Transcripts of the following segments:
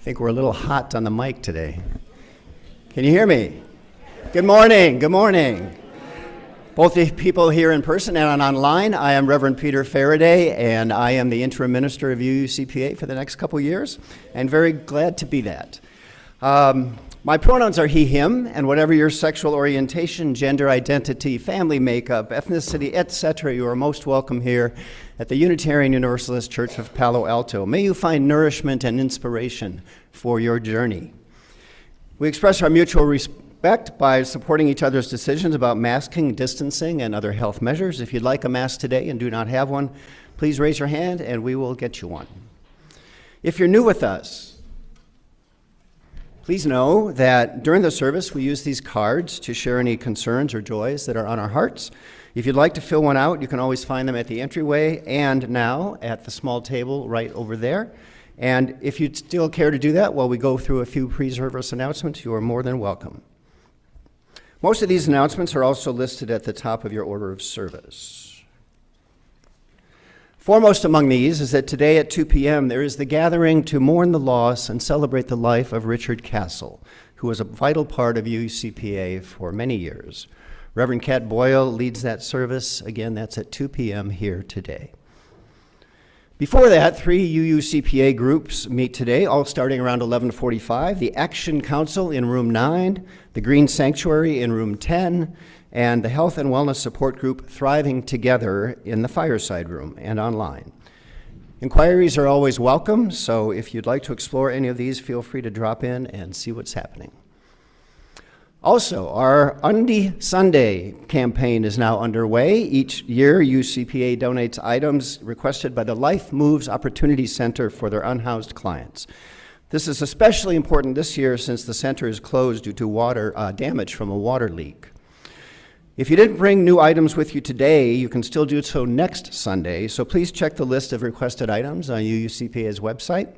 think we're a little hot on the mic today. Can you hear me? Good morning, good morning. Both the people here in person and online, I am Reverend Peter Faraday, and I am the interim minister of UUCPA for the next couple years, and very glad to be that. My pronouns are he, him, and whatever your sexual orientation, gender identity, family makeup, ethnicity, etc., you are most welcome here at the Unitarian Universalist Church of Palo Alto. May you find nourishment and inspiration for your journey. We express our mutual respect by supporting each other's decisions about masking, distancing, and other health measures. If you'd like a mask today and do not have one, please raise your hand and we will get you one. If you're new with us, please know that during the service we use these cards to share any concerns or joys that are on our hearts. If you'd like to fill one out, you can always find them at the entryway and now at the small table right over there. And if you'd still care to do that while we go through a few pre-service announcements, you are more than welcome. Most of these announcements are also listed at the top of your order of service. Foremost among these is that today at 2 p.m. there is the gathering to mourn the loss and celebrate the life of Richard Castle, who was a vital part of UUCPA for many years. Reverend Kat Boyle leads that service. Again, that's at 2 p.m. here today. Before that, 3 UUCPA groups meet today, all starting around 11:45. The Action Council in room 9, the Green Sanctuary in room 10, and the Health and Wellness Support Group Thriving Together in the Fireside Room and online. Inquiries are always welcome, so if you'd like to explore any of these, feel free to drop in and see what's happening. Also, our Undy Sunday campaign is now underway. Each year, UCPA donates items requested by the Life Moves Opportunity Center for their unhoused clients. This is especially important this year since the center is closed due to damage from a water leak. If you didn't bring new items with you today, you can still do so next Sunday, so please check the list of requested items on UUCPA's website.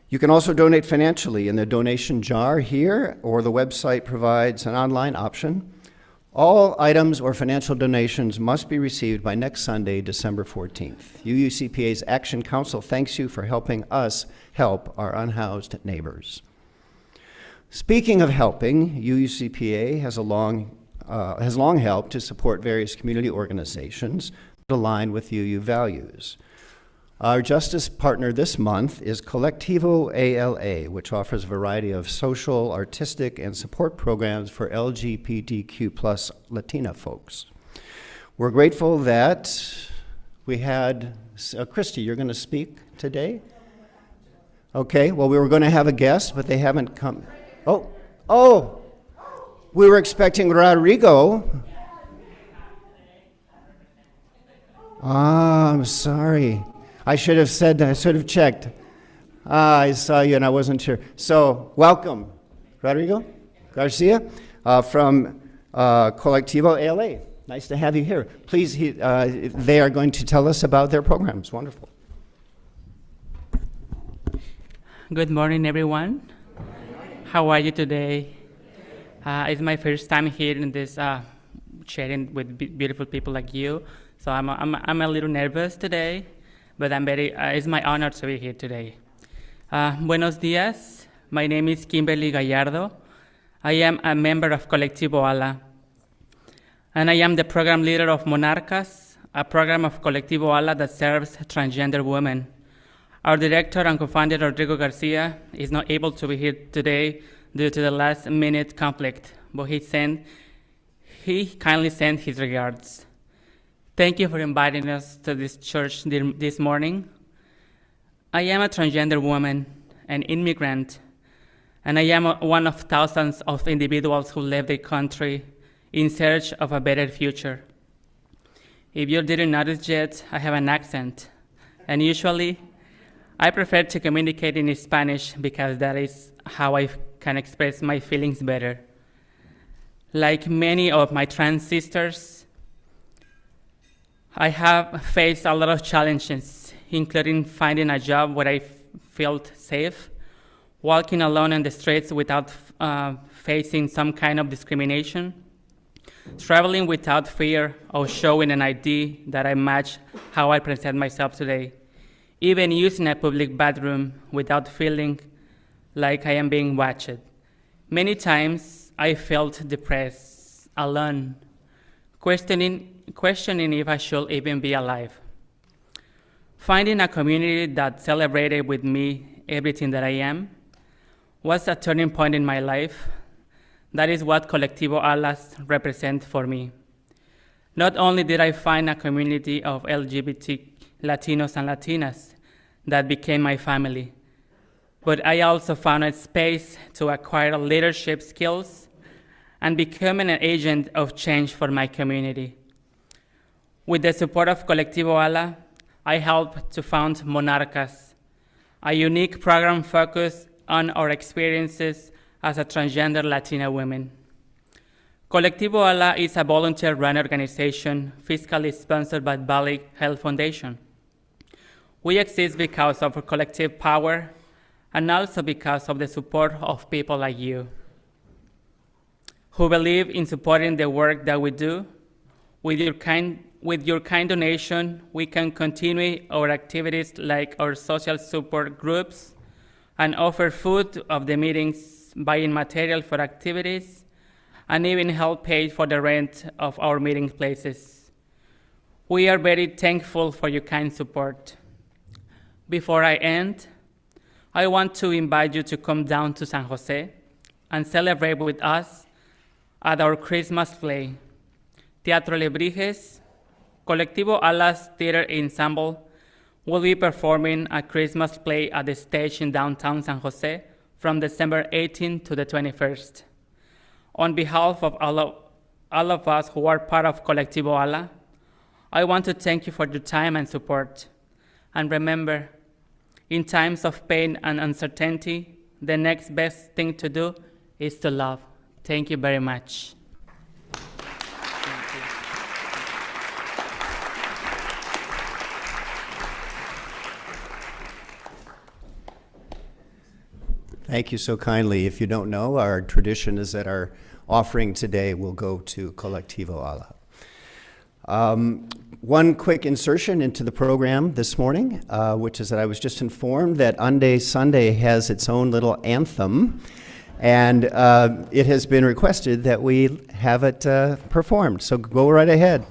You can also donate financially in the donation jar here, or the website provides an online option. All items or financial donations must be received by next Sunday, December 14th. UUCPA's Action Council thanks you for helping us help our unhoused neighbors. Speaking of helping, UUCPA has long helped to support various community organizations that align with UU values. Our justice partner this month is Colectivo ALA, which offers a variety of social, artistic, and support programs for LGBTQ+ Latina folks. We're grateful that we had, Christy, you're going to speak today? Okay, well, we were going to have a guest, but they haven't come. Oh, we were expecting Rodrigo. I'm sorry. I should have checked. I saw you and I wasn't sure. So, welcome, Rodrigo Garcia from Colectivo ALA. Nice to have you here. Please, they are going to tell us about their programs. Wonderful. Good morning, everyone. How are you today? It's my first time here in this sharing with beautiful people like you. So I'm a little nervous today. But it's my honor to be here today. Buenos dias. My name is Kimberly Gallardo. I am a member of Colectivo ALA. And I am the program leader of Monarcas, a program of Colectivo ALA that serves transgender women. Our director and co-founder, Rodrigo Garcia, is not able to be here today due to the last-minute conflict, but he kindly sent his regards. Thank you for inviting us to this church this morning. I am a transgender woman, an immigrant, and I am one of thousands of individuals who left their country in search of a better future. If you didn't notice yet, I have an accent, and usually I prefer to communicate in Spanish because that is how I can express my feelings better. Like many of my trans sisters, I have faced a lot of challenges, including finding a job where I felt safe, walking alone on the streets without facing some kind of discrimination, traveling without fear of showing an ID that I match how I present myself today, even using a public bathroom without feeling like I am being watched. Many times I felt depressed, alone, questioning if I should even be alive. Finding a community that celebrated with me everything that I am was a turning point in my life. That is what Colectivo Alas represents for me. Not only did I find a community of LGBT Latinos and Latinas that became my family, but I also found a space to acquire leadership skills and become an agent of change for my community. With the support of Colectivo Ala, I helped to found Monarcas, a unique program focused on our experiences as a transgender Latina women. Colectivo Ala is a volunteer-run organization fiscally sponsored by Valley Health Foundation. We exist because of our collective power and also because of the support of people like you who believe in supporting the work that we do. With your kind donation, we can continue our activities like our social support groups and offer food of the meetings, buying material for activities, and even help pay for the rent of our meeting places. We are very thankful for your kind support. Before I end, I want to invite you to come down to San Jose and celebrate with us at our Christmas play. Teatro Lebrijes, Colectivo Alas Theater Ensemble will be performing a Christmas play at the stage in downtown San Jose from December 18th to the 21st. On behalf of all of us who are part of Colectivo Ala, I want to thank you for your time and support. And remember, in times of pain and uncertainty, the next best thing to do is to love. Thank you very much. Thank you so kindly. If you don't know, our tradition is that our offering today will go to Colectivo Ala. One quick insertion into the program this morning, which is that I was just informed that Unday Sunday has its own little anthem, and it has been requested that we have it performed. So go right ahead.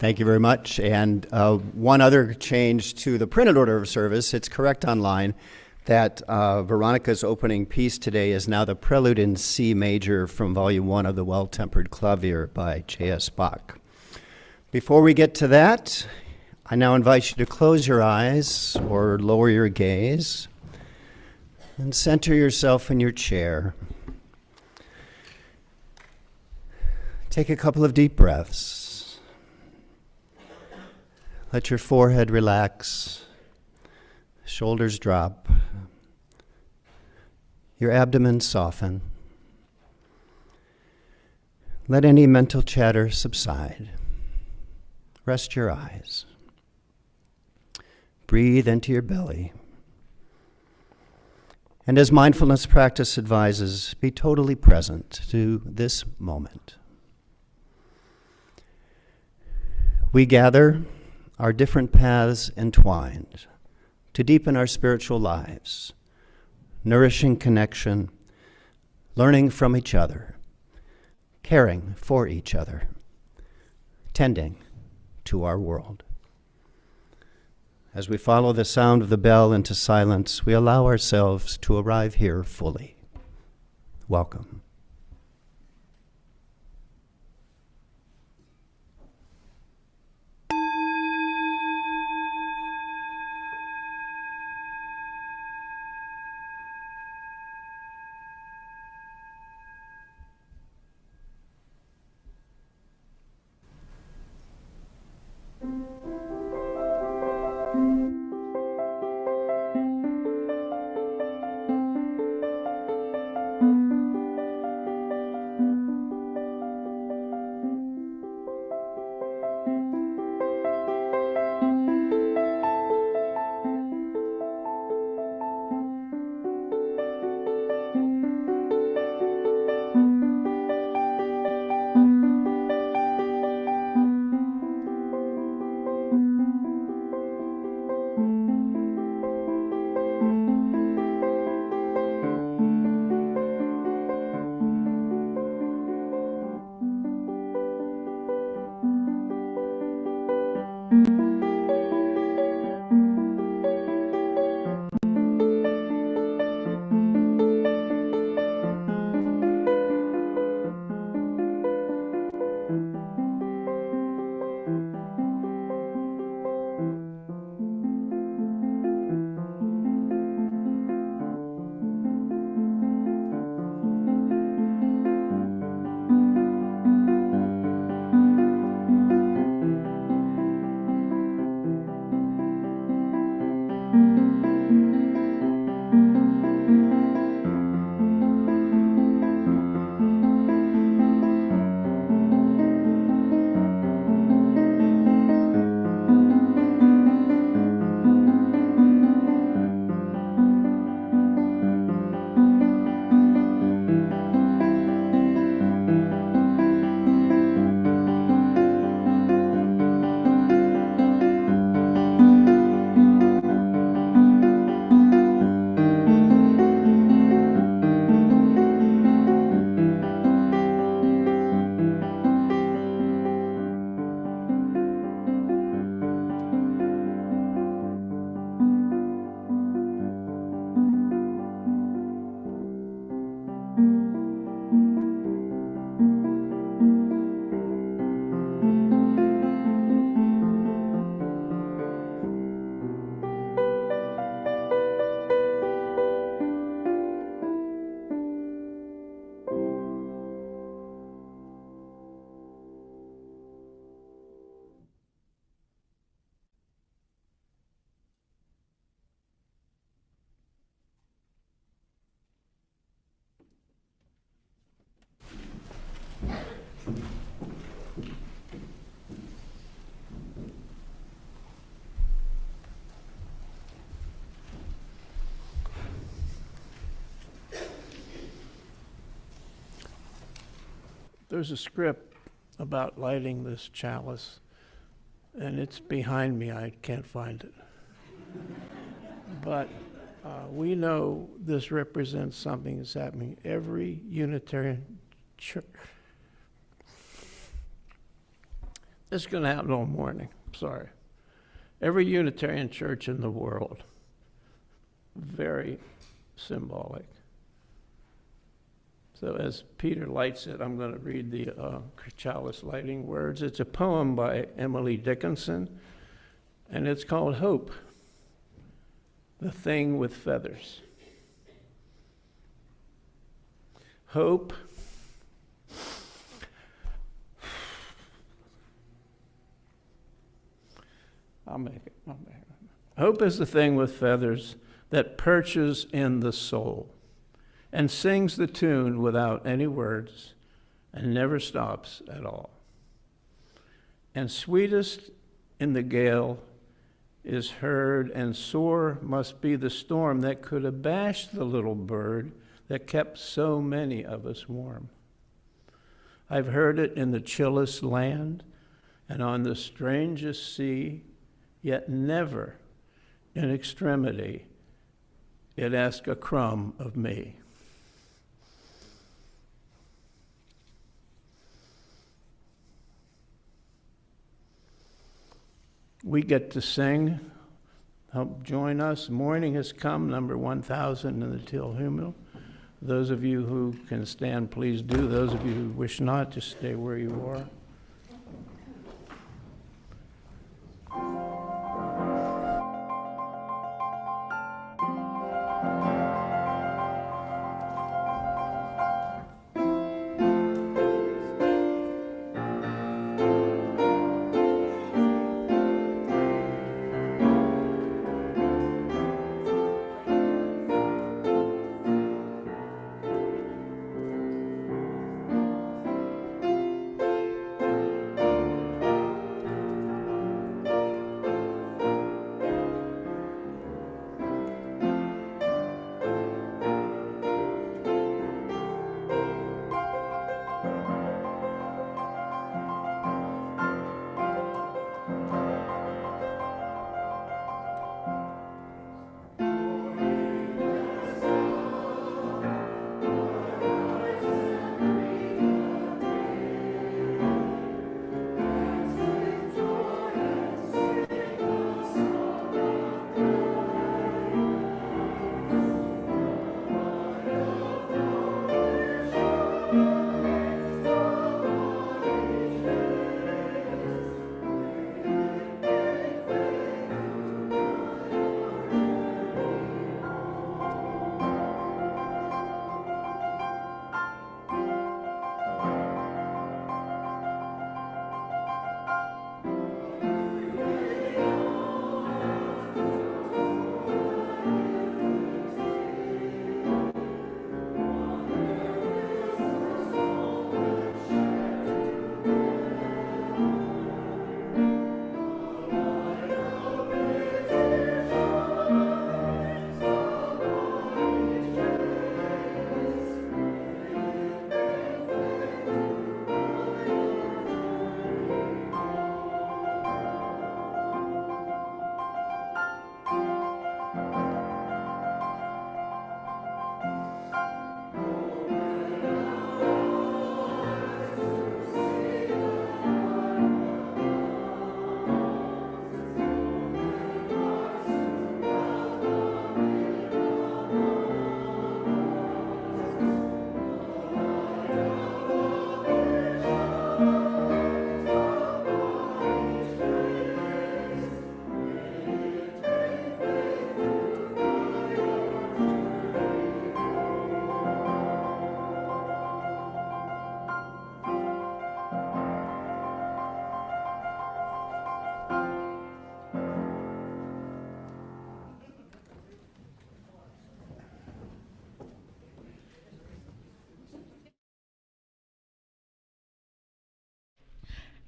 Thank you very much. And one other change to the printed order of service, it's correct online that Veronica's opening piece today is now the Prelude in C major from Volume 1 of the Well-Tempered Clavier by J.S. Bach. Before we get to that, I now invite you to close your eyes or lower your gaze and center yourself in your chair. Take a couple of deep breaths. Let your forehead relax, shoulders drop, your abdomen soften. Let any mental chatter subside. Rest your eyes. Breathe into your belly. And as mindfulness practice advises, be totally present to this moment. We gather our different paths entwined to deepen our spiritual lives, nourishing connection, learning from each other, caring for each other, tending to our world. As we follow the sound of the bell into silence, we allow ourselves to arrive here fully. Welcome. There's a script about lighting this chalice, and it's behind me. I can't find it. But we know this represents something that's happening. Every Unitarian church. It's going to happen all morning. Sorry. Every Unitarian church in the world. Very symbolic. So as Peter lights it, I'm going to read the chalice lighting words. It's a poem by Emily Dickinson, and it's called Hope, the Thing with Feathers. Hope. I'll make it. Hope is the thing with feathers that perches in the soul and sings the tune without any words and never stops at all. And sweetest in the gale is heard, and sore must be the storm that could abash the little bird that kept so many of us warm. I've heard it in the chillest land and on the strangest sea, yet never in extremity it asked a crumb of me. we get to sing. Help join us. Morning has come, number 1000 in the Teal hymnal. Those of you who can stand, please do. Those of you who wish not, just stay where you are.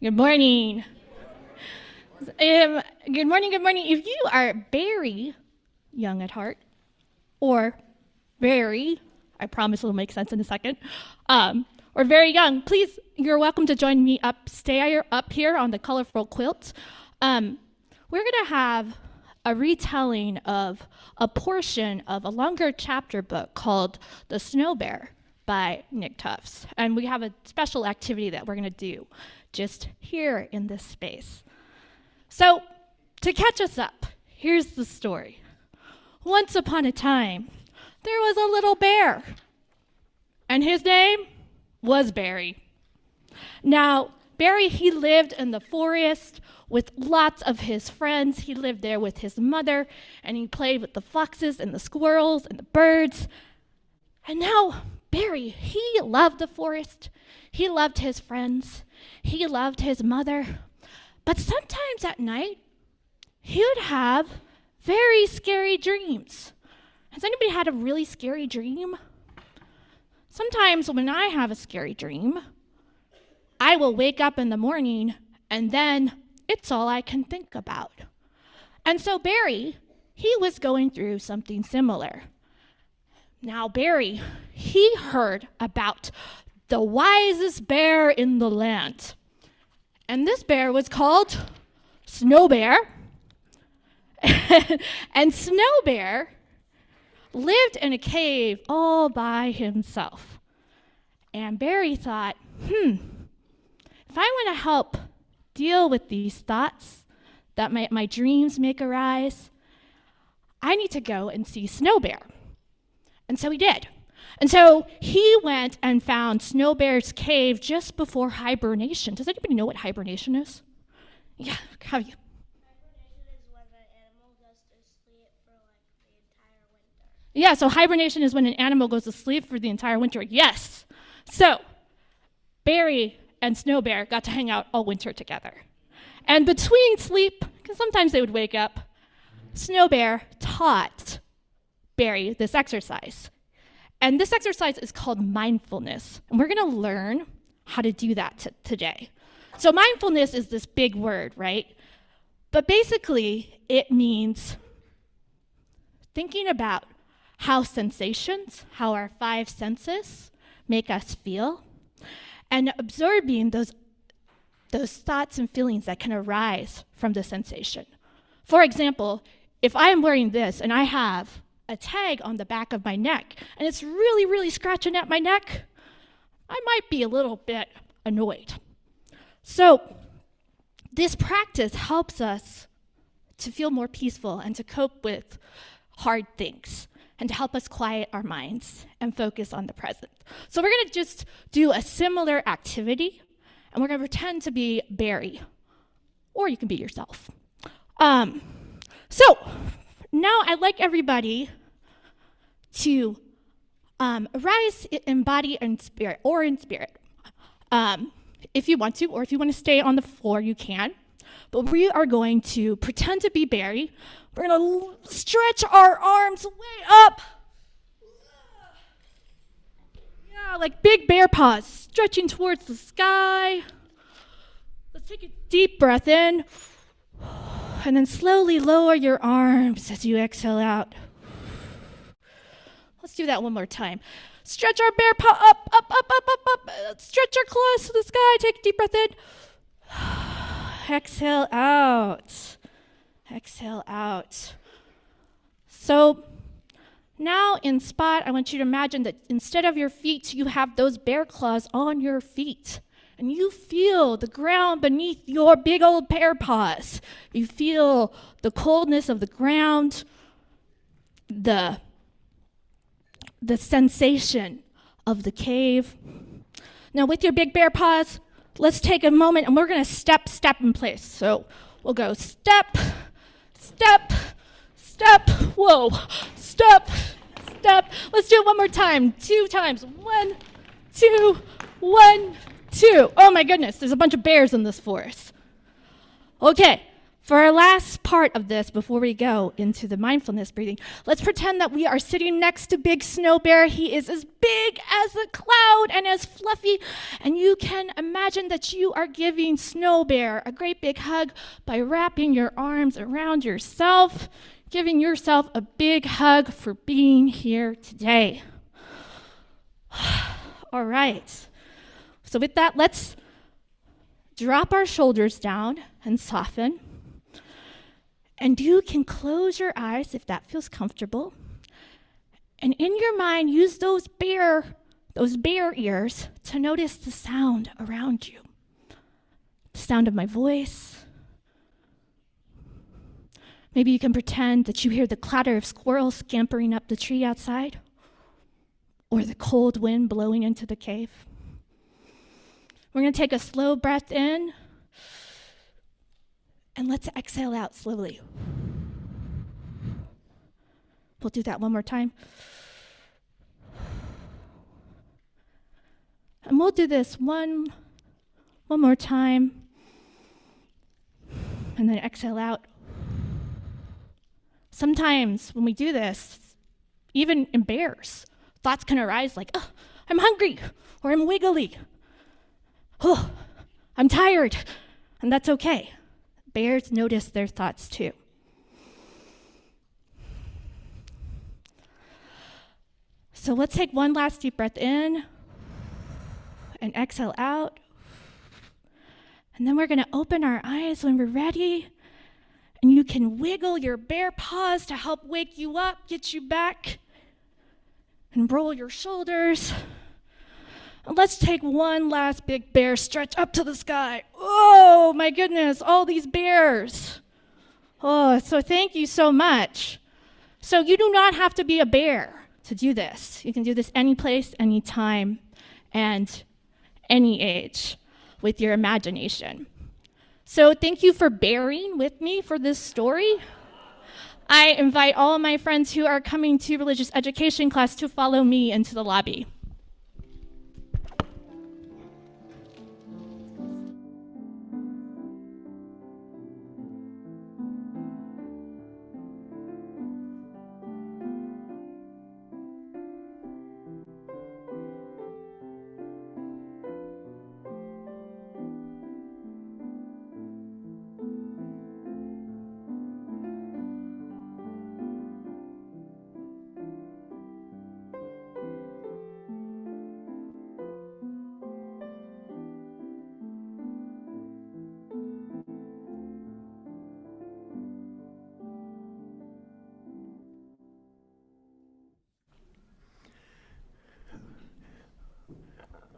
Good morning. Good morning, good morning. If you are very young at heart, or very, I promise it'll make sense in a second, or very young, please, you're welcome to join me stay up here on the colorful quilt. We're going to have a retelling of a portion of a longer chapter book called The Snow Bear by Nick Tufts. And we have a special activity that we're going to do just here in this space. So, to catch us up, here's the story. Once upon a time, there was a little bear, and his name was Barry. Now, Barry, he lived in the forest with lots of his friends. He lived there with his mother, and he played with the foxes and the squirrels and the birds. And now, Barry, he loved the forest. He loved his friends. He loved his mother. But sometimes at night, he would have very scary dreams. Has anybody had a really scary dream? Sometimes when I have a scary dream, I will wake up in the morning and then it's all I can think about. And so Barry, he was going through something similar. Now Barry, he heard about the wisest bear in the land. And this bear was called Snow Bear. And Snow Bear lived in a cave all by himself. And Barry thought, if I want to help deal with these thoughts that my dreams make arise. I need to go and see Snow Bear. And so he did. And so he went and found Snow Bear's cave just before hibernation. Does anybody know what hibernation is? Yeah, have you? Hibernation is when an animal goes to sleep for like the entire winter. Yeah, so hibernation is when an animal goes to sleep for the entire winter. Yes. So Barry and Snow Bear got to hang out all winter together. And between sleep, because sometimes they would wake up, Snow Bear taught Barry this exercise. And this exercise is called mindfulness. And we're going to learn how to do that today. So mindfulness is this big word, right? But basically, it means thinking about how sensations, how our five senses make us feel, and absorbing those thoughts and feelings that can arise from the sensation. For example, if I am wearing this and I have a tag on the back of my neck and it's really, really scratching at my neck, I might be a little bit annoyed. So this practice helps us to feel more peaceful and to cope with hard things and to help us quiet our minds and focus on the present. So we're going to just do a similar activity, and we're going to pretend to be Barry, or you can be yourself. So now I'd like everybody to arise in body and spirit, or in spirit. If you want to, or if you want to stay on the floor, you can. But we are going to pretend to be Barry. We're going to stretch our arms way up. Yeah, like big bear paws, stretching towards the sky. Let's take a deep breath in. And then slowly lower your arms as you exhale out. Let's do that one more time. Stretch our bear paw up, up, up, up, up, up. Stretch our claws to the sky. Take a deep breath in. Exhale out. Exhale out. So now in Spot, I want you to imagine that instead of your feet, you have those bear claws on your feet. And you feel the ground beneath your big old bear paws. You feel the coldness of the ground, the sensation of the cave. Now with your big bear paws, let's take a moment and we're going to step in place. So we'll go step, step, step, whoa, step, step. Let's do it one more time, 2 times. 1, 2, 1, 2. Oh my goodness, there's a bunch of bears in this forest. Okay, for our last part of this, before we go into the mindfulness breathing, let's pretend that we are sitting next to Big Snow Bear. He is as big as a cloud and as fluffy, and you can imagine that you are giving Snow Bear a great big hug by wrapping your arms around yourself, giving yourself a big hug for being here today. All right. So with that, let's drop our shoulders down and soften. And you can close your eyes if that feels comfortable. And in your mind, use those bear ears to notice the sound around you. The sound of my voice. Maybe you can pretend that you hear the clatter of squirrels scampering up the tree outside, or the cold wind blowing into the cave. We're going to take a slow breath in, and let's exhale out slowly. We'll do that one more time. And we'll do this one more time, and then exhale out. Sometimes when we do this, even in bears, thoughts can arise like, oh, I'm hungry, or I'm wiggly. Oh, I'm tired, and that's okay. Bears notice their thoughts too. So let's take one last deep breath in and exhale out. And then we're going to open our eyes when we're ready. And you can wiggle your bear paws to help wake you up, get you back, and roll your shoulders. And let's take one last big bear stretch up to the sky. Oh my goodness, all these bears. Oh, so thank you so much. So you do not have to be a bear to do this. You can do this any place, any time, and any age with your imagination. So thank you for bearing with me for this story. I invite all of my friends who are coming to religious education class to follow me into the lobby.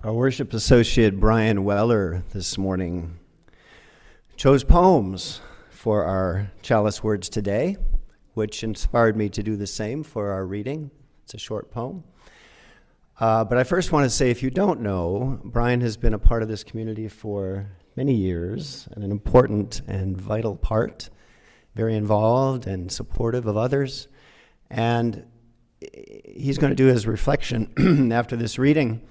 Our worship associate Brian Weller this morning chose poems for our chalice words today, which inspired me to do the same for our reading. It's a short poem. But I first want to say, if you don't know, Brian has been a part of this community for many years, and an important and vital part, very involved and supportive of others. And he's going to do his reflection after this reading.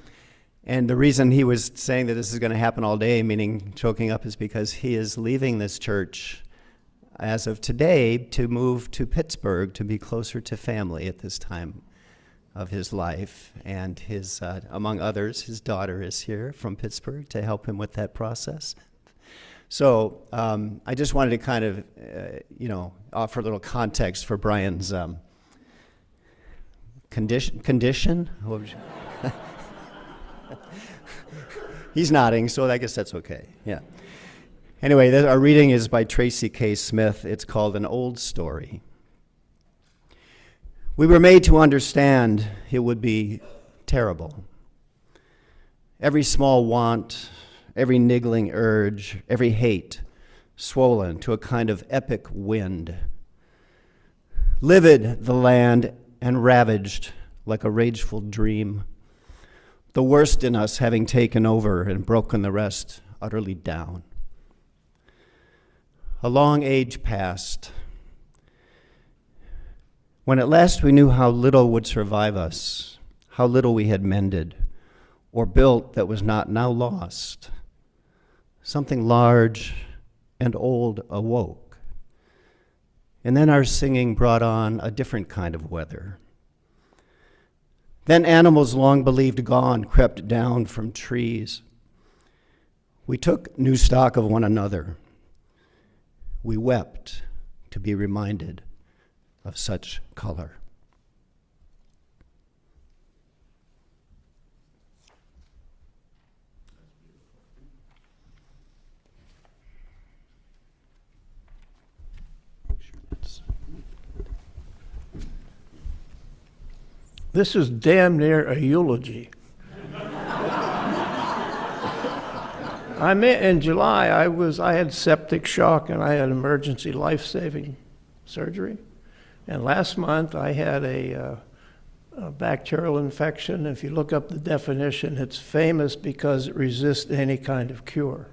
And the reason he was saying that this is going to happen all day, meaning choking up, is because he is leaving this church as of today to move to Pittsburgh to be closer to family at this time of his life. And his, among others, his daughter is here from Pittsburgh to help him with that process. So I just wanted to kind of, offer a little context for Brian's condition. What would you He's nodding, so I guess that's okay. Yeah. Anyway, our reading is by Tracy K. Smith. It's called An Old Story. We were made to understand it would be terrible. Every small want, every niggling urge, every hate, swollen to a kind of epic wind. Livid the land and ravaged like a rageful dream. The worst in us having taken over and broken the rest utterly down. A long age passed, when at last we knew how little would survive us, how little we had mended or built that was not now lost. Something large and old awoke. And then our singing brought on a different kind of weather. Then animals long believed gone crept down from trees. We took new stock of one another. We wept to be reminded of such color. This is damn near a eulogy. In July, I had septic shock and I had emergency life-saving surgery. And last month I had a bacterial infection. If you look up the definition, it's famous because it resists any kind of cure.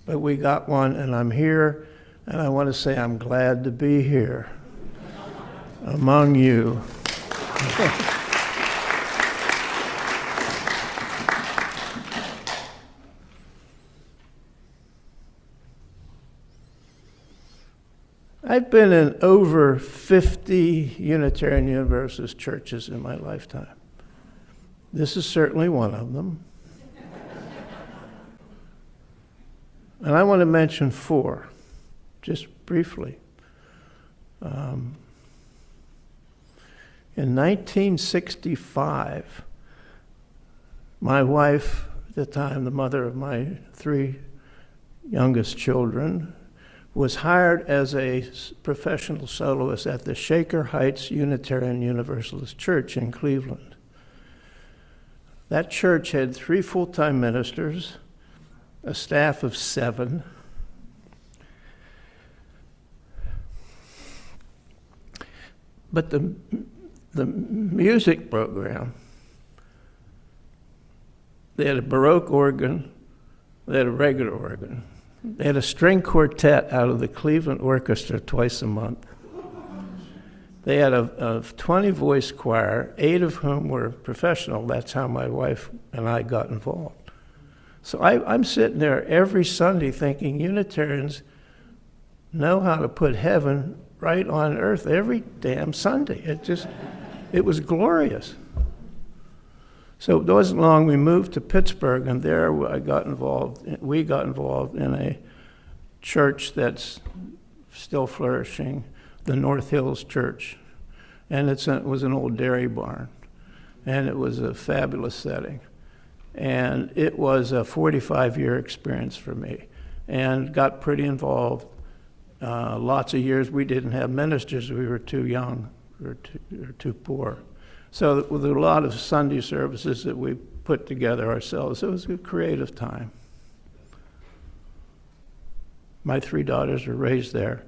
But we got one, and I'm here, and I want to say I'm glad to be here among you. I've been in over 50 Unitarian Universalist churches in my lifetime. This is certainly one of them. And I want to mention 4, just briefly. In 1965, my wife, at the time the mother of my 3 youngest children, was hired as a professional soloist at the Shaker Heights Unitarian Universalist Church in Cleveland. That church had 3 full-time ministers, a staff of 7. But the music program, they had a Baroque organ, they had a regular organ. They had a string quartet out of the Cleveland Orchestra twice a month. They had a 20-voice choir, 8 of whom were professional. That's how my wife and I got involved. So I'm sitting there every Sunday thinking Unitarians know how to put heaven right on earth every damn Sunday. It was glorious. So it wasn't long, we moved to Pittsburgh, and there we got involved in a church that's still flourishing, the North Hills Church. And it was an old dairy barn, and it was a fabulous setting. And it was a 45-year experience for me, and got pretty involved. Lots of years we didn't have ministers, we were too young, we were too poor. So there were a lot of Sunday services that we put together ourselves. It was a creative time. My 3 daughters were raised there.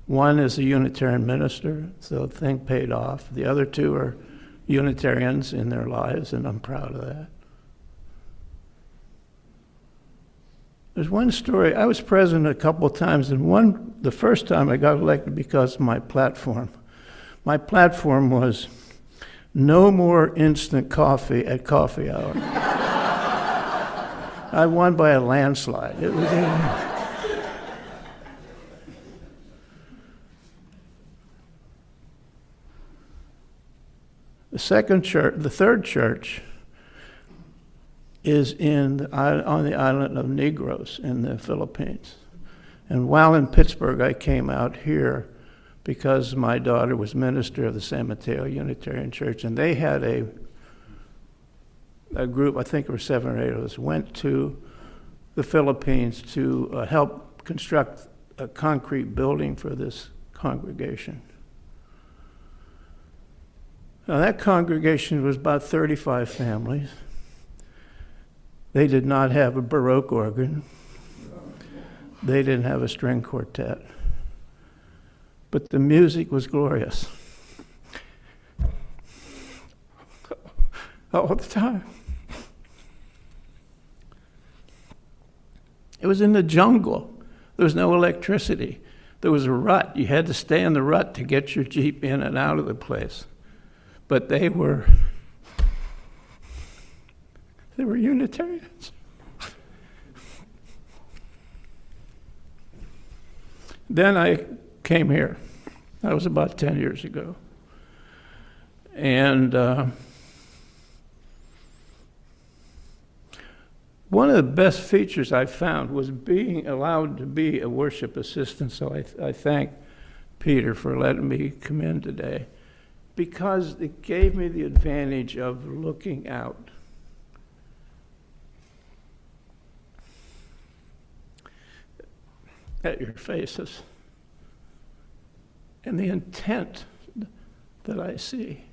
One is a Unitarian minister, so the thing paid off. The other 2 are Unitarians in their lives, and I'm proud of that. There's one story. I was president a couple of times, and the first time I got elected because of my platform. My platform was no more instant coffee at coffee hour. I won by a landslide. It was the third church is on the island of Negros in the Philippines. And while in Pittsburgh, I came out here because my daughter was minister of the San Mateo Unitarian Church, and they had a group, I think there were 7 or 8 of us, went to the Philippines to help construct a concrete building for this congregation. Now that congregation was about 35 families. They did not have a Baroque organ. They didn't have a string quartet. But the music was glorious. All the time. It was in the jungle. There was no electricity. There was a rut. You had to stay in the rut to get your Jeep in and out of the place. But they were Unitarians. Then I came here. That was about 10 years ago. And one of the best features I found was being allowed to be a worship assistant. So I thank Peter for letting me come in today, because it gave me the advantage of looking out. At your faces and the intent that I see.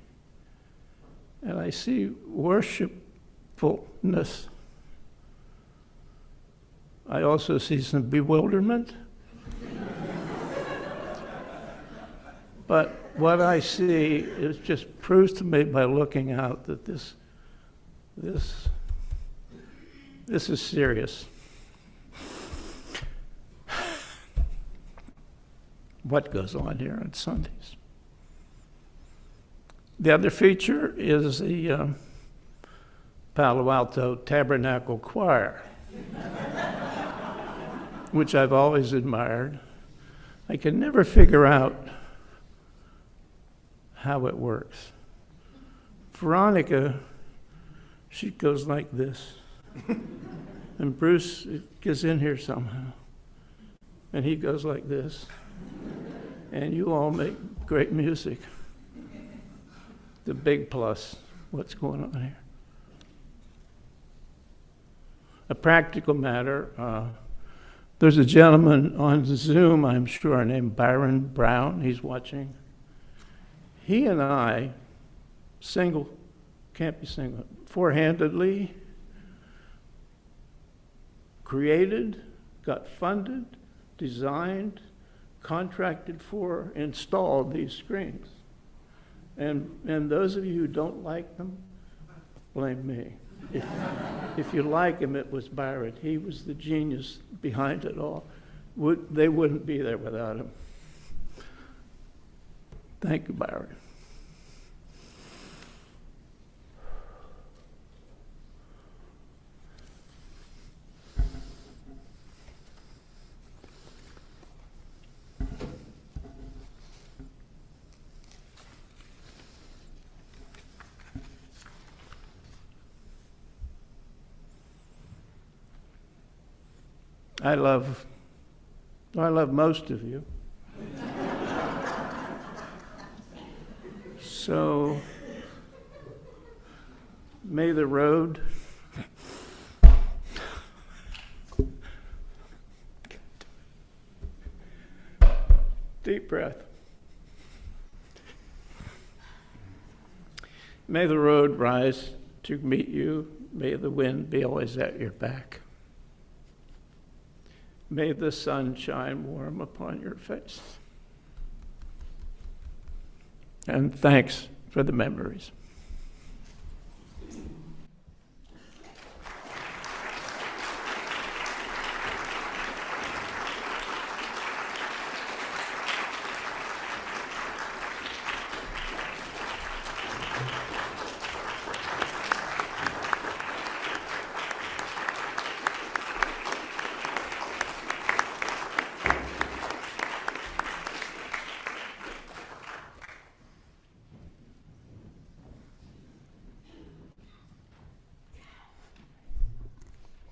And I see worshipfulness. I also see some bewilderment. But what I see is just proves to me by looking out that this is serious. What goes on here on Sundays. The other feature is the Palo Alto Tabernacle Choir, which I've always admired. I can never figure out how it works. Veronica, she goes like this. And Bruce gets in here somehow. And he goes like this. And you all make great music. The big plus, what's going on here. A practical matter, there's a gentleman on Zoom, I'm sure, named Byron Brown. He's watching. He and I, four-handedly, created, got funded, designed, contracted for, installed these screens. And those of you who don't like them, blame me. If you like him, it was Byron. He was the genius behind it all. They wouldn't be there without him. Thank you, Byron. I love most of you. So may the road deep breath. May the road rise to meet you. May the wind be always at your back. May the sun shine warm upon your face. And thanks for the memories.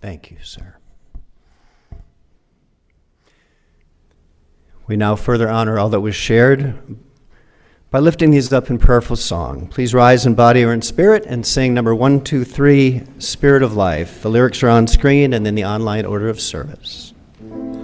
Thank you, sir. We now further honor all that was shared by lifting these up in prayerful song. Please rise in body or in spirit and sing number 123, Spirit of Life. The lyrics are on screen and in the online order of service. Spirit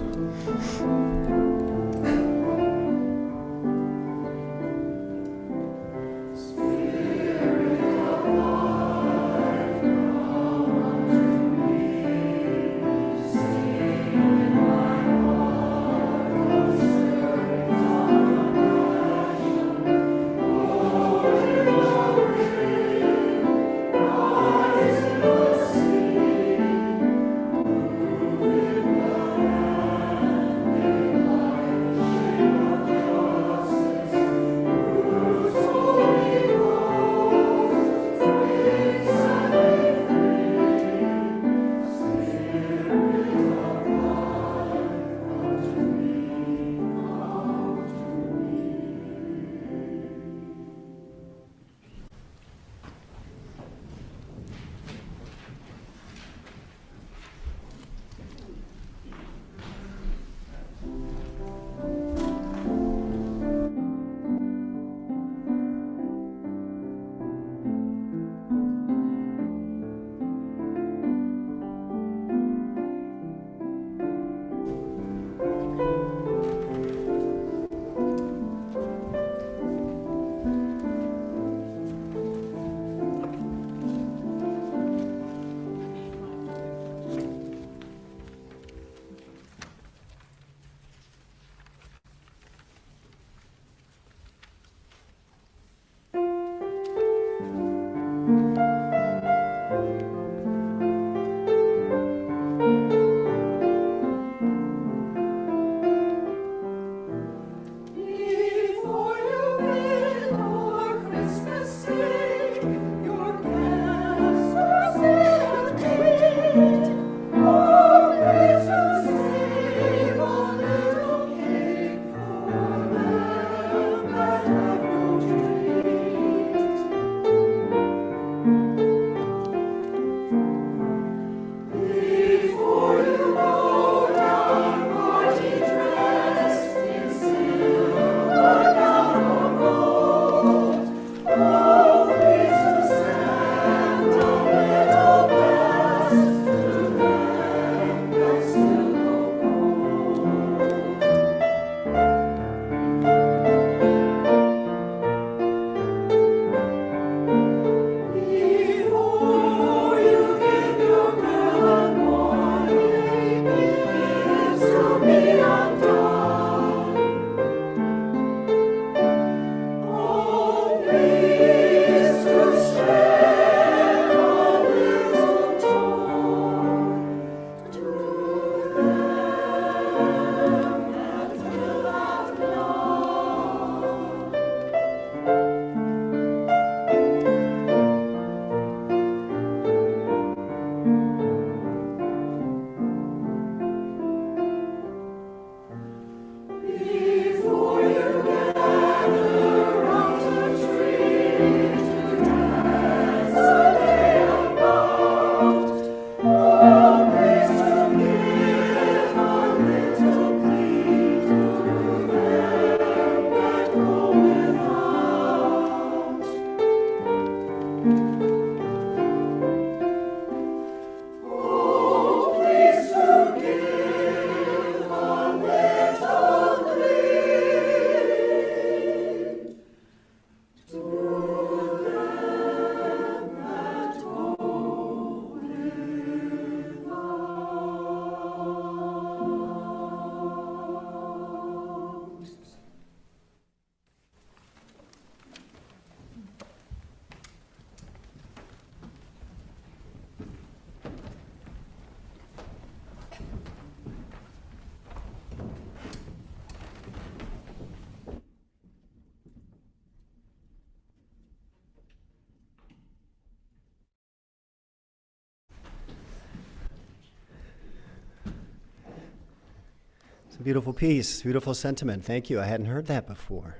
It's a beautiful piece, beautiful sentiment. Thank you. I hadn't heard that before.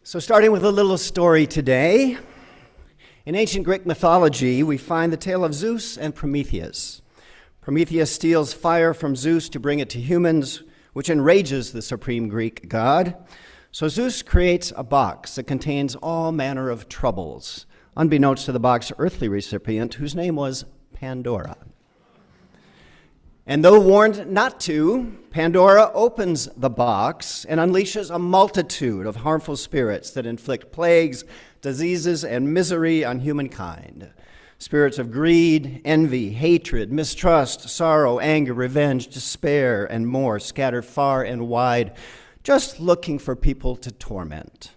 So starting with a little story today. In ancient Greek mythology, we find the tale of Zeus and Prometheus. Prometheus steals fire from Zeus to bring it to humans, which enrages the supreme Greek god. So Zeus creates a box that contains all manner of troubles, unbeknownst to the box's earthly recipient, whose name was Pandora. And though warned not to, Pandora opens the box and unleashes a multitude of harmful spirits that inflict plagues, diseases, and misery on humankind. Spirits of greed, envy, hatred, mistrust, sorrow, anger, revenge, despair, and more scatter far and wide, just looking for people to torment.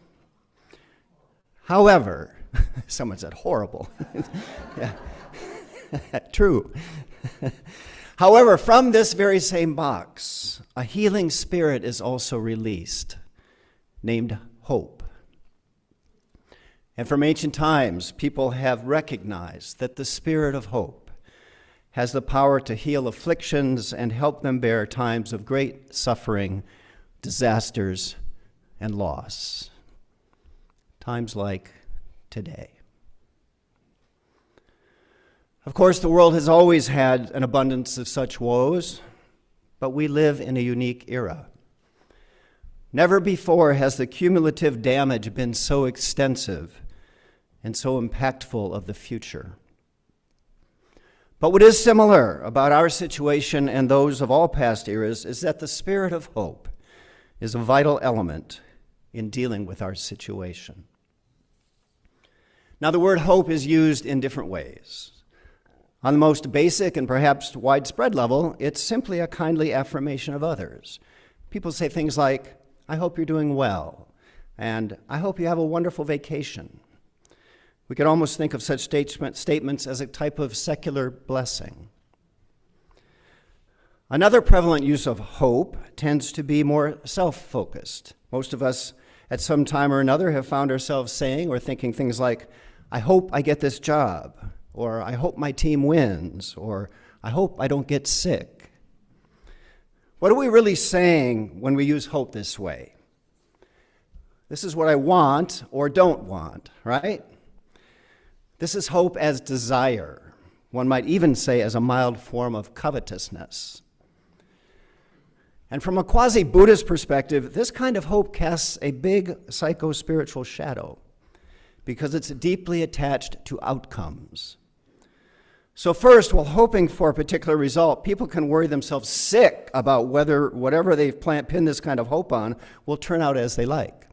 However, someone said horrible. Yeah. True. However, from this very same box, a healing spirit is also released, named hope. And from ancient times, people have recognized that the spirit of hope has the power to heal afflictions and help them bear times of great suffering, disasters, and loss. Times like today. Of course, the world has always had an abundance of such woes, but we live in a unique era. Never before has the cumulative damage been so extensive and so impactful of the future. But what is similar about our situation and those of all past eras is that the spirit of hope is a vital element in dealing with our situation. Now, the word hope is used in different ways. On the most basic and perhaps widespread level, it's simply a kindly affirmation of others. People say things like, "I hope you're doing well," and "I hope you have a wonderful vacation." We could almost think of such statements as a type of secular blessing. Another prevalent use of hope tends to be more self-focused. Most of us at some time or another have found ourselves saying or thinking things like, "I hope I get this job," or "I hope my team wins," or "I hope I don't get sick." What are we really saying when we use hope this way? This is what I want or don't want, right? This is hope as desire. One might even say as a mild form of covetousness. And from a quasi-Buddhist perspective, this kind of hope casts a big psycho-spiritual shadow because it's deeply attached to outcomes. So first, while hoping for a particular result, people can worry themselves sick about whether whatever they've pinned this kind of hope on will turn out as they like.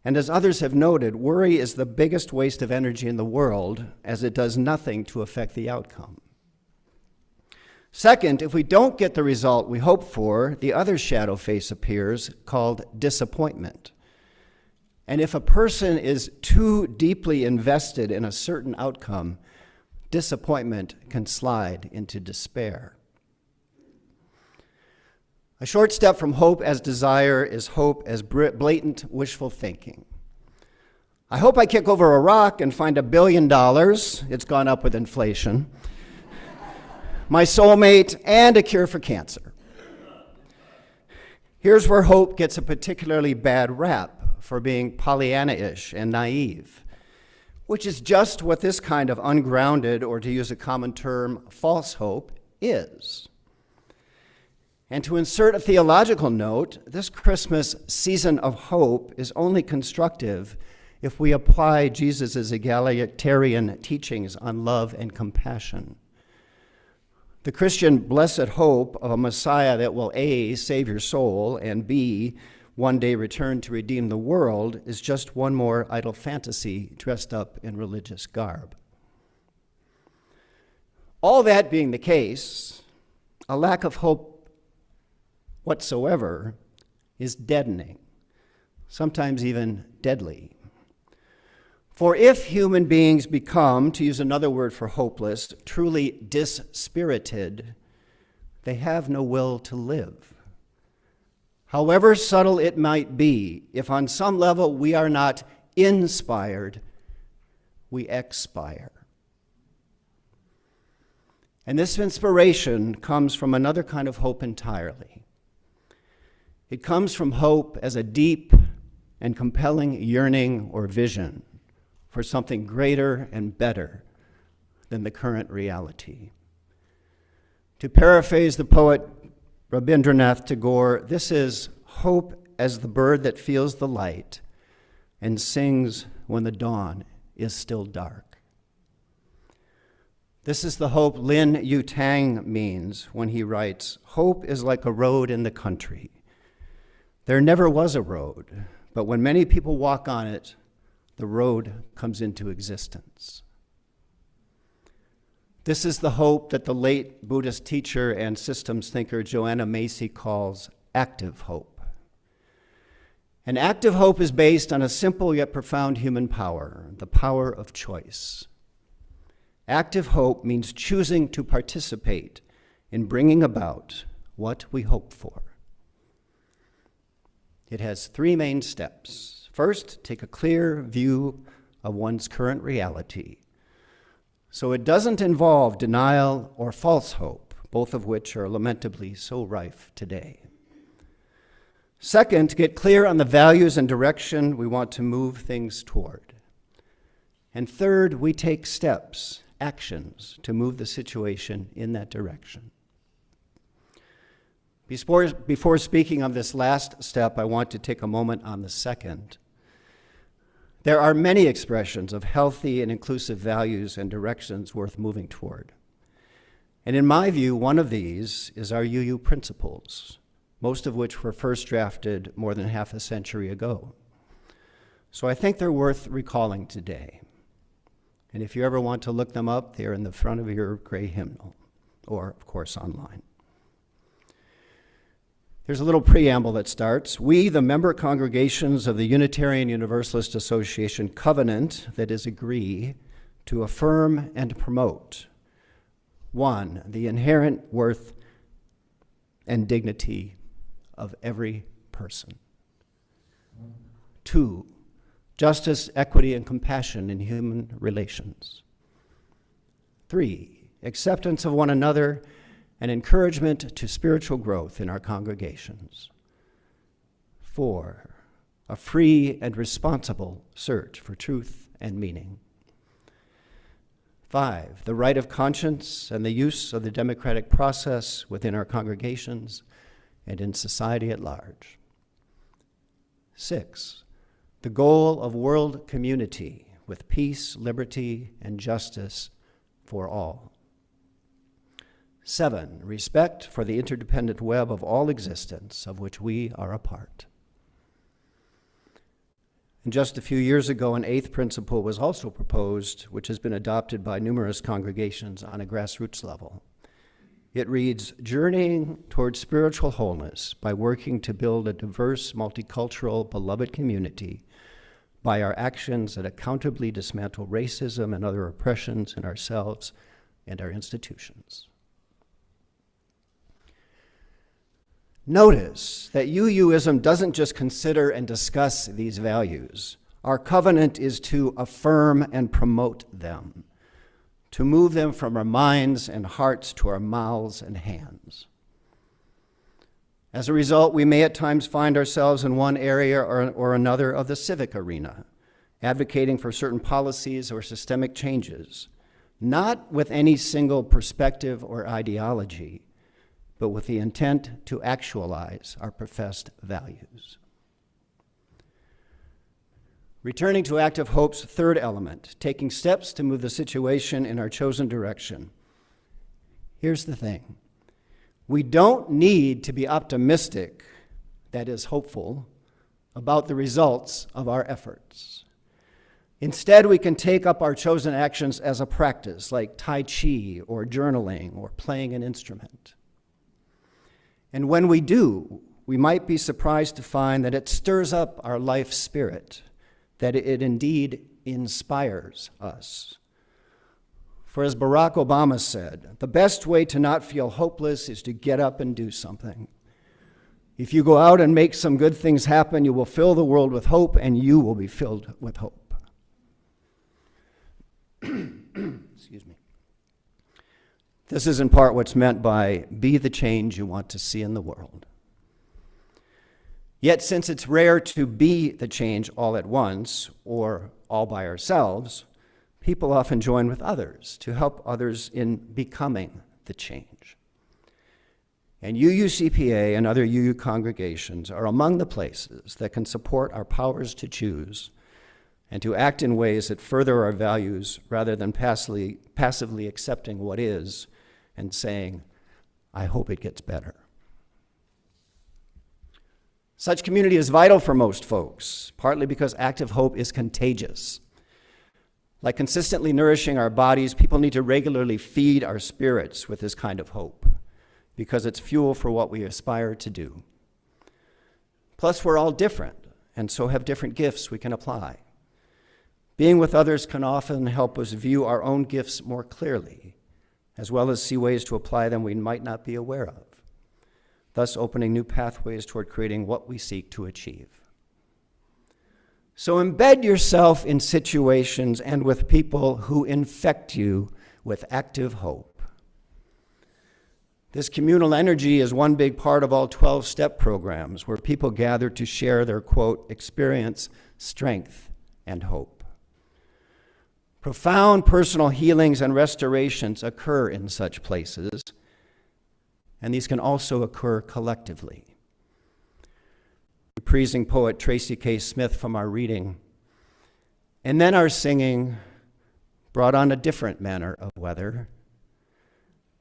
And as others have noted, worry is the biggest waste of energy in the world, as it does nothing to affect the outcome. Second, if we don't get the result we hope for, the other shadow face appears called disappointment. And if a person is too deeply invested in a certain outcome, disappointment can slide into despair. A short step from hope as desire is hope as blatant wishful thinking. I hope I kick over a rock and find $1 billion. It's gone up with inflation. My soulmate, and a cure for cancer. Here's where hope gets a particularly bad rap for being Pollyanna-ish and naive, which is just what this kind of ungrounded, or to use a common term, false hope is. And to insert a theological note, this Christmas season of hope is only constructive if we apply Jesus' egalitarian teachings on love and compassion. The Christian blessed hope of a Messiah that will A, save your soul, and B, one day return to redeem the world is just one more idle fantasy dressed up in religious garb. All that being the case, a lack of hope whatsoever is deadening, sometimes even deadly. For if human beings become, to use another word for hopeless, truly dispirited, they have no will to live. However subtle it might be, if on some level we are not inspired, we expire. And this inspiration comes from another kind of hope entirely. It comes from hope as a deep and compelling yearning or vision for something greater and better than the current reality. To paraphrase the poet Rabindranath Tagore, this is hope as the bird that feels the light and sings when the dawn is still dark. This is the hope Lin Yutang means when he writes, "Hope is like a road in the country. There never was a road, but when many people walk on it, the road comes into existence." This is the hope that the late Buddhist teacher and systems thinker Joanna Macy calls active hope. And active hope is based on a simple yet profound human power, the power of choice. Active hope means choosing to participate in bringing about what we hope for. It has three main steps. First, take a clear view of one's current reality, so it doesn't involve denial or false hope, both of which are lamentably so rife today. Second, get clear on the values and direction we want to move things toward. And third, we take steps, actions, to move the situation in that direction. Before speaking of this last step, I want to take a moment on the second. There are many expressions of healthy and inclusive values and directions worth moving toward. And in my view, one of these is our UU principles, most of which were first drafted more than half a century ago. So I think they're worth recalling today. And if you ever want to look them up, they're in the front of your gray hymnal, or, of course, online. There's a little preamble that starts, "We, the member congregations of the Unitarian Universalist Association covenant, that is, agree to affirm and promote, 1, the inherent worth and dignity of every person. 2, justice, equity, and compassion in human relations. 3, acceptance of one another and encouragement to spiritual growth in our congregations. 4, a free and responsible search for truth and meaning. 5, the right of conscience and the use of the democratic process within our congregations and in society at large. 6, the goal of world community with peace, liberty, and justice for all. 7, respect for the interdependent web of all existence of which we are a part." And just a few years ago, an 8th principle was also proposed, which has been adopted by numerous congregations on a grassroots level. It reads, "Journeying towards spiritual wholeness by working to build a diverse, multicultural, beloved community by our actions that accountably dismantle racism and other oppressions in ourselves and our institutions." Notice that UUism doesn't just consider and discuss these values. Our covenant is to affirm and promote them, to move them from our minds and hearts to our mouths and hands. As a result, we may at times find ourselves in one area or another of the civic arena, advocating for certain policies or systemic changes, not with any single perspective or ideology, but with the intent to actualize our professed values. Returning to active hope's third element, taking steps to move the situation in our chosen direction. Here's the thing. We don't need to be optimistic, that is, hopeful, about the results of our efforts. Instead, we can take up our chosen actions as a practice, like Tai Chi or journaling or playing an instrument. And when we do, we might be surprised to find that it stirs up our life spirit, that it indeed inspires us. For as Barack Obama said, the best way to not feel hopeless is to get up and do something. If you go out and make some good things happen, you will fill the world with hope, and you will be filled with hope. Excuse me. This is in part what's meant by be the change you want to see in the world. Yet, since it's rare to be the change all at once or all by ourselves, people often join with others to help others in becoming the change. And UUCPA and other UU congregations are among the places that can support our powers to choose and to act in ways that further our values rather than passively accepting what is and saying, I hope it gets better. Such community is vital for most folks, partly because active hope is contagious. Like consistently nourishing our bodies, people need to regularly feed our spirits with this kind of hope, because it's fuel for what we aspire to do. Plus, we're all different, and so have different gifts we can apply. Being with others can often help us view our own gifts more clearly, as well as see ways to apply them we might not be aware of, thus opening new pathways toward creating what we seek to achieve. So embed yourself in situations and with people who infect you with active hope. This communal energy is one big part of all 12-step programs where people gather to share their, quote, experience, strength, and hope. Profound personal healings and restorations occur in such places, and these can also occur collectively. Praising poet Tracy K. Smith from our reading, and then our singing brought on a different manner of weather.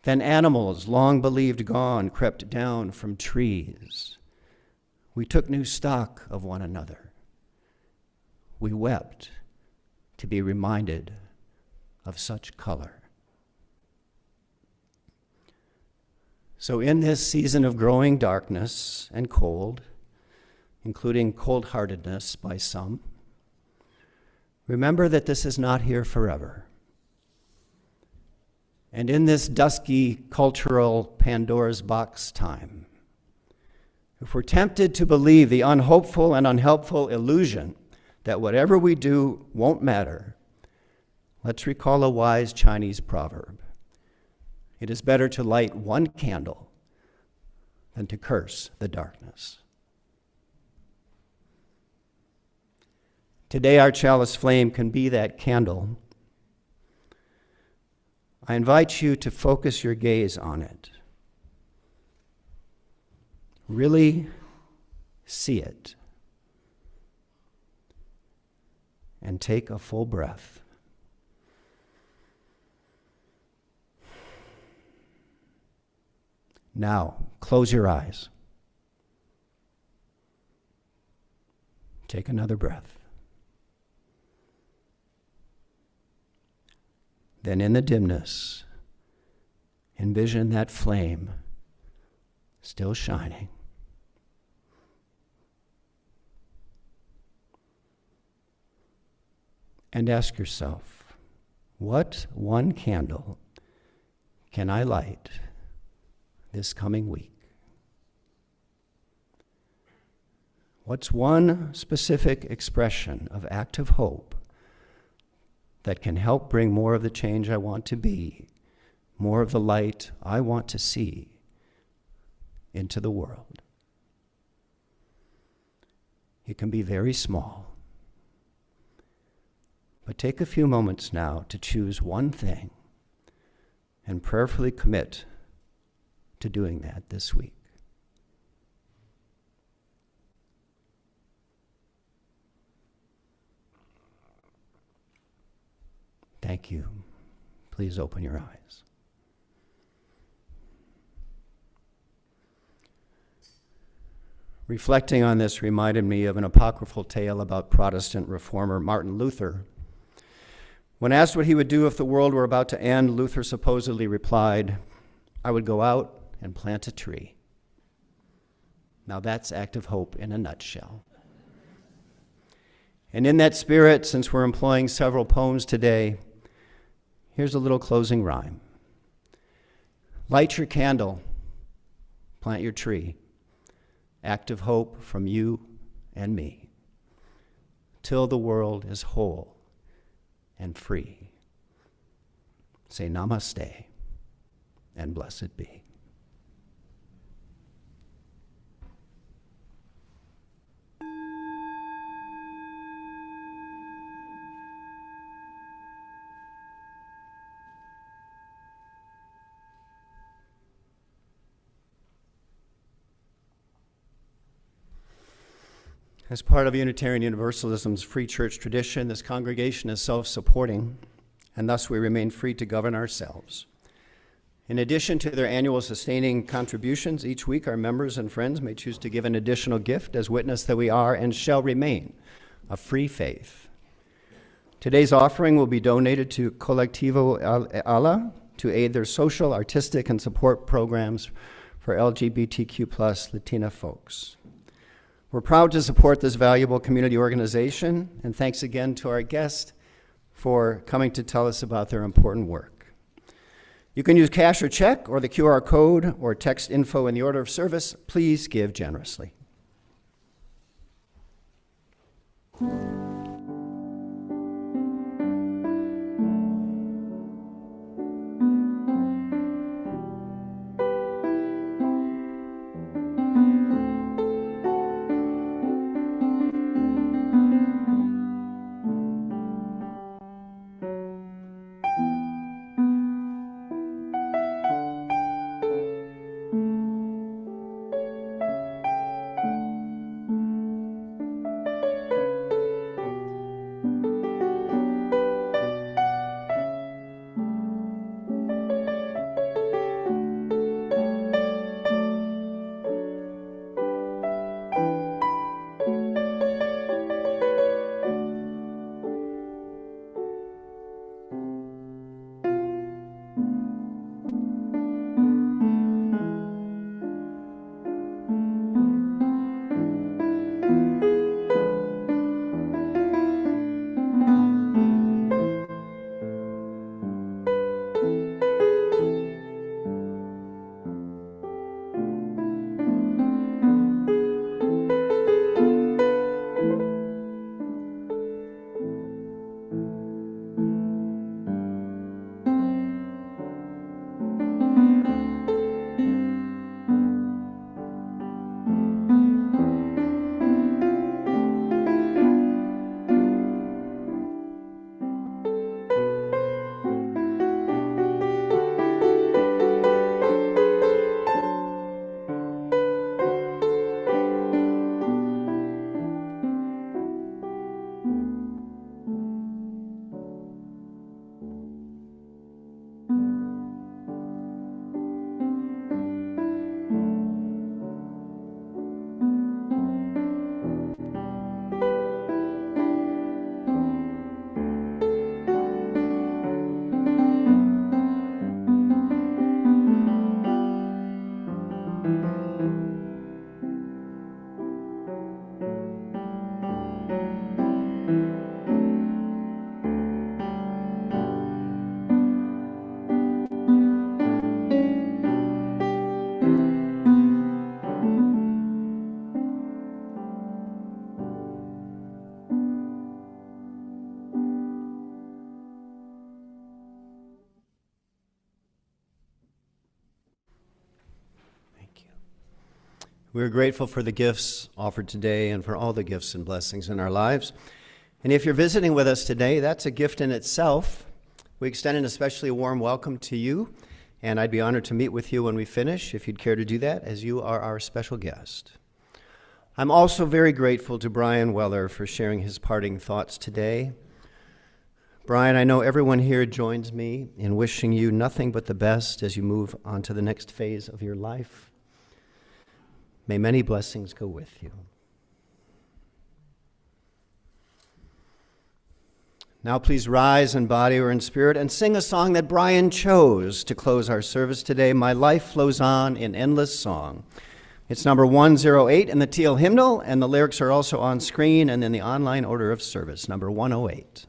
Then animals, long believed gone, crept down from trees. We took new stock of one another. We wept to be reminded of such color. So in this season of growing darkness and cold, including cold-heartedness by some, remember that this is not here forever. And in this dusky cultural Pandora's box time, if we're tempted to believe the unhopeful and unhelpful illusion that whatever we do won't matter, let's recall a wise Chinese proverb. It is better to light one candle than to curse the darkness. Today, our chalice flame can be that candle. I invite you to focus your gaze on it. Really see it. And take a full breath. Now, close your eyes. Take another breath. Then in the dimness, envision that flame still shining. And ask yourself, what one candle can I light this coming week? What's one specific expression of active hope that can help bring more of the change I want to be, more of the light I want to see into the world? It can be very small. But take a few moments now to choose one thing and prayerfully commit to doing that this week. Thank you. Please open your eyes. Reflecting on this reminded me of an apocryphal tale about Protestant reformer Martin Luther. When asked what he would do if the world were about to end, Luther supposedly replied, "I would go out and plant a tree." Now that's active hope in a nutshell. And in that spirit, since we're employing several poems today, here's a little closing rhyme. Light your candle, plant your tree. Active hope from you and me, till the world is whole and free. Say namaste and blessed be. As part of Unitarian Universalism's free church tradition, this congregation is self-supporting, and thus we remain free to govern ourselves. In addition to their annual sustaining contributions, each week our members and friends may choose to give an additional gift as witness that we are and shall remain a free faith. Today's offering will be donated to Colectivo Ala to aid their social, artistic, and support programs for LGBTQ+ Latina folks. We're proud to support this valuable community organization, and thanks again to our guest for coming to tell us about their important work. You can use cash or check or the QR code or text info in the order of service. Please give generously. We're grateful for the gifts offered today and for all the gifts and blessings in our lives. And if you're visiting with us today, that's a gift in itself. We extend an especially warm welcome to you, and I'd be honored to meet with you when we finish, if you'd care to do that, as you are our special guest. I'm also very grateful to Brian Weller for sharing his parting thoughts today. Brian, I know everyone here joins me in wishing you nothing but the best as you move on to the next phase of your life. May many blessings go with you. Now please rise in body or in spirit and sing a song that Brian chose to close our service today, My Life Flows On in Endless Song. It's number 108 in the Teal Hymnal, and the lyrics are also on screen and in the online order of service, number 108.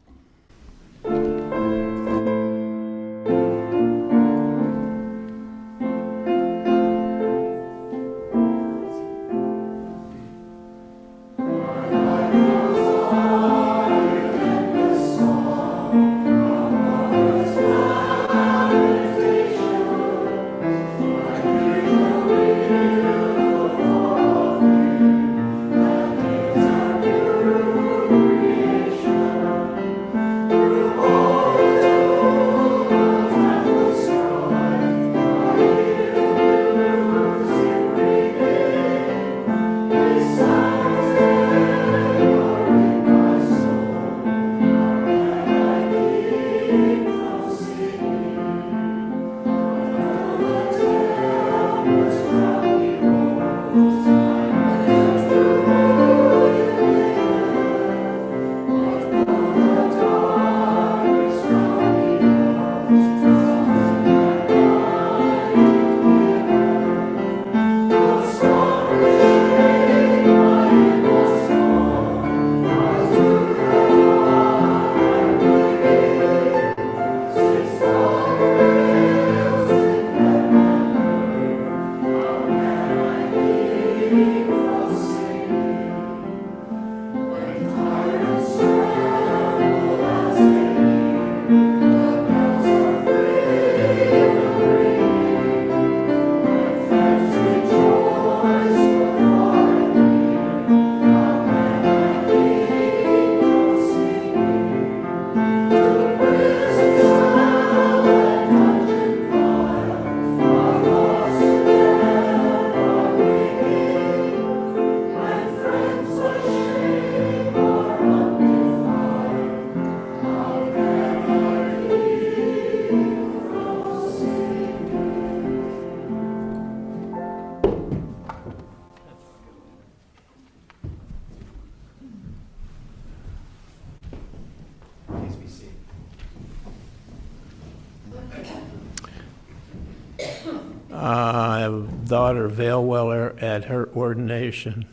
I have a daughter, Vale Weller, at her ordination.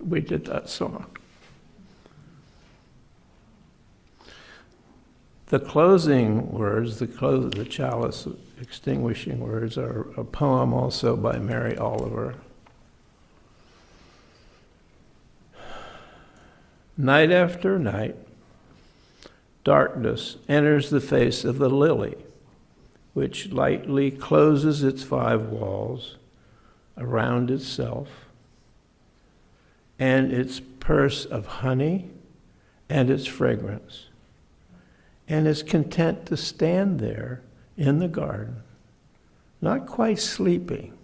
We did that song. The closing words, the chalice extinguishing words, are a poem also by Mary Oliver. Night after night, darkness enters the face of the lily, which lightly closes its 5 walls around itself, and its purse of honey and its fragrance, and is content to stand there in the garden, not quite sleeping,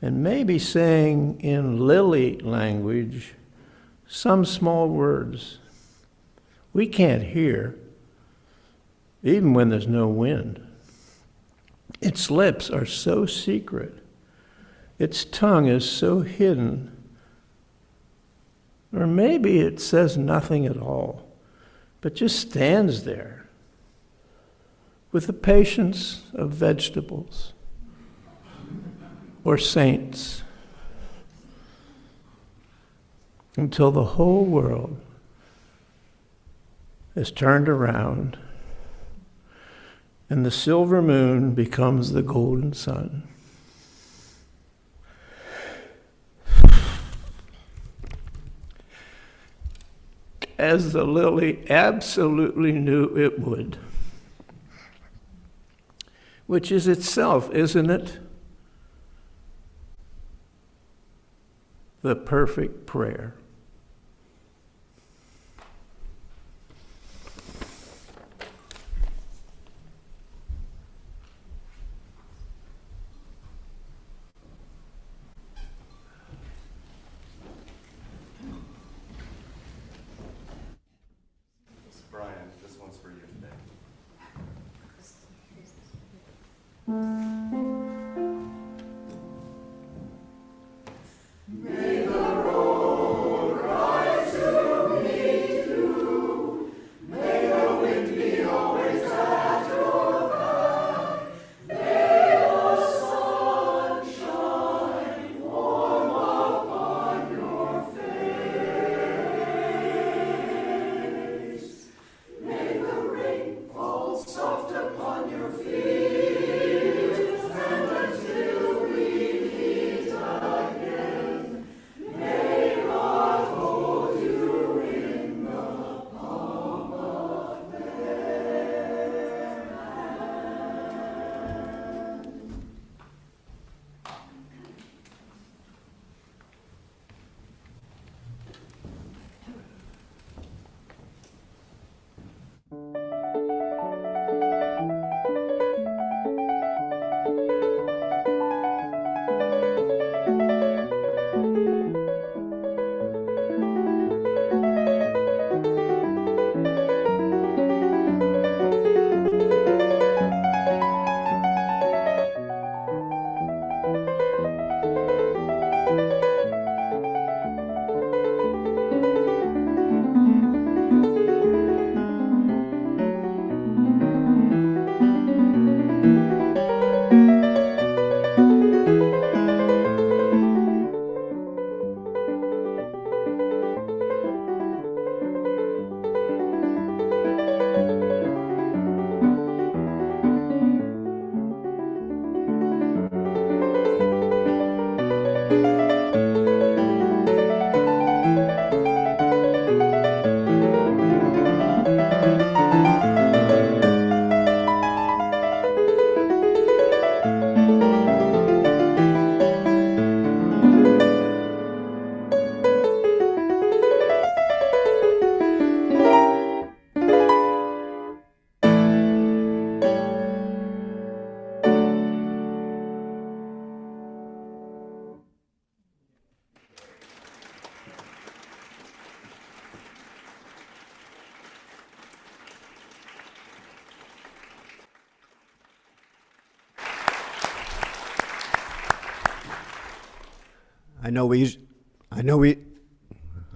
and maybe saying in lily language some small words we can't hear, even when there's no wind. Its lips are so secret, its tongue is so hidden, or maybe it says nothing at all, but just stands there with the patience of vegetables or saints until the whole world is turned around and the silver moon becomes the golden sun. As the lily absolutely knew it would, which is itself, isn't it, the perfect prayer. Brian, this one's for you today.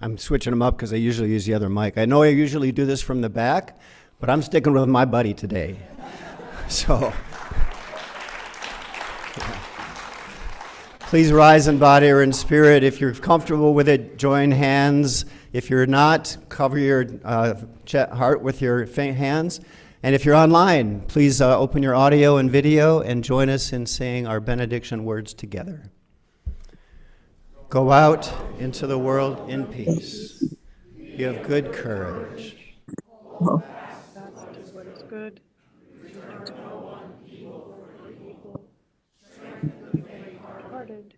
I'm switching them up because I usually use the other mic. I know I usually do this from the back, but I'm sticking with my buddy today. So, please rise in body or in spirit. If you're comfortable with it, join hands. If you're not, cover your heart with your hands. And if you're online, please open your audio and video and join us in saying our benediction words together. Go out into the world in peace. Be of good courage. What is good. Hearted.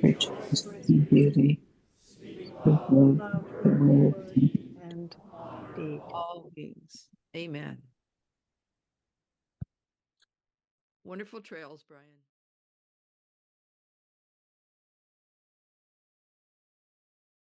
Riches and beauty, the love, the word, And deed. All beings. Amen. Wonderful trails, Brian.